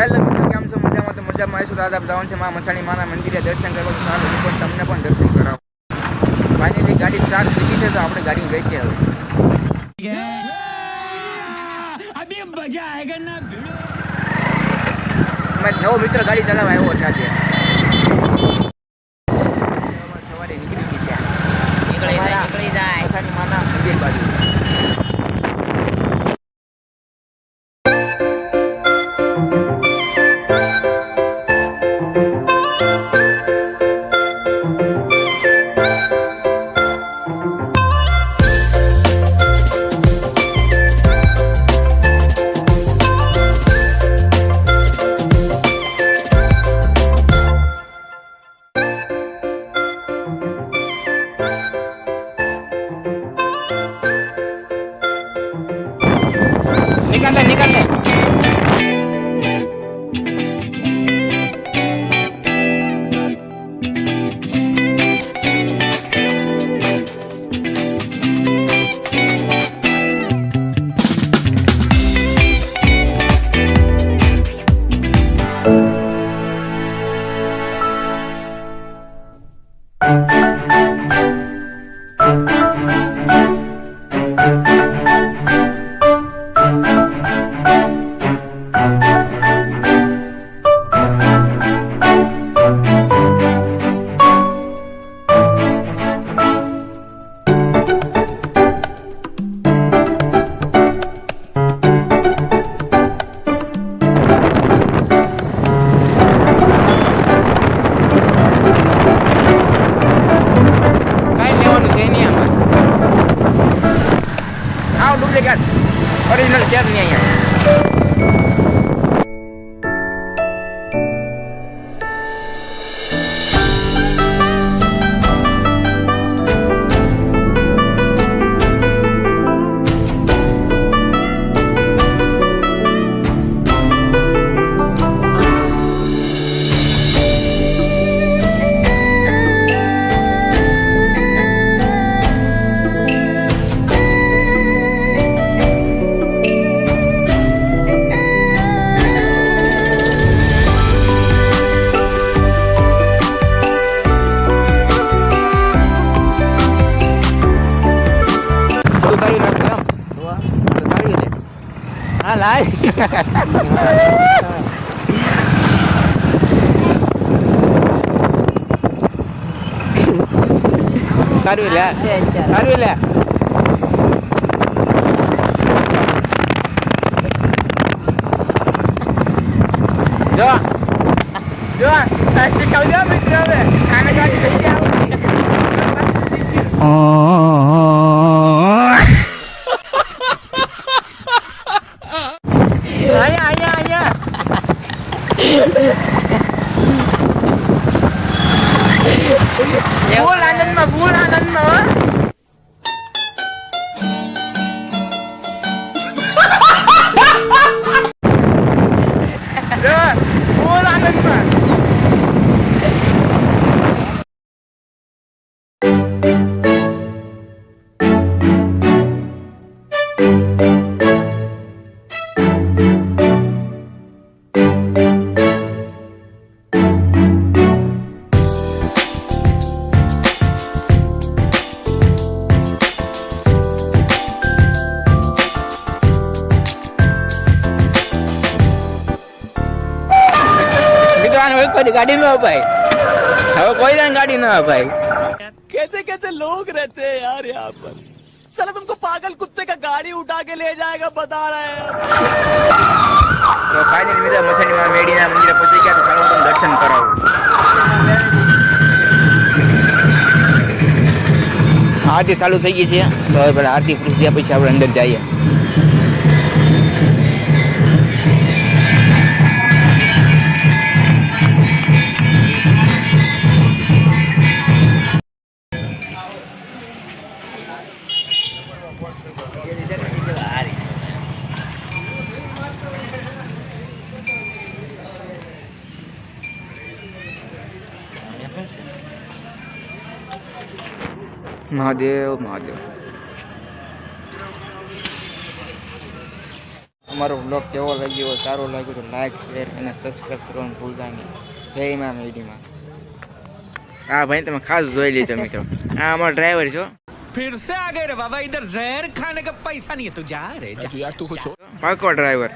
Hello મિત્રો, કેમ છો? મજામાં? તો મજામાં આવીશું. દાદા બ્રાઉન છે, માં મસાણી માના મંદિરે દર્શન કરવા ચાલો, પણ તમને પણ દર્શન કરાવો. ફાઇનલી ગાડી સ્ટાર્ટ થઈ છે, તો આપણે ગાડી વેચીએ હવે. અભી મજા આયેગા ના ભીડો. નવો મિત્ર ગાડી ચલાવવા આવ્યો છે આજે. સવારે નીકળી જાય મસાણી માના મંદિર બાજુ. निकाल ले ओरिजिनल चेयर नहीं है। Lại Karulah Jo kasih kau dia mikir apa? Anak kau dia Bulanan mo. Bulanan mo. कोई गाड़ी में भाई, कोई ना गाड़ी ना भाई। कैसे कैसे लोग रहते हैं यार यहाँ पर। साला तुमको पागल कुत्ते का गाड़ी उठा के ले जाएगा बता रहे हैं। तो फाइनली मेरा मसानी मां मेडी ना मंदिर पहुंची गया, तो चालो तुम दर्शन कराओ। आरती चालू થઈ ગઈ છે, તો હવે પેલા આરતી પૂરી થયા પછી આપણે અંદર જઈએ। महादेव महादेव। અમારો બ્લોગ કેવો લાગ્યો, સારો લાગ્યો તો લાઈક શેર અને સબસ્ક્રાઈબ કરવાનું ભૂલતા નહીં. જય મા મેડીમાં. હા ભાઈ તમે ખાસ જોઈ લેજો મિત્રો. આ અમારો ડ્રાઈવર છો. फिर से आ गए रे बाबा, इधर जहर खाने का पैसा नहीं है, तू जा रे जा. પાકો ડ્રાઈવર.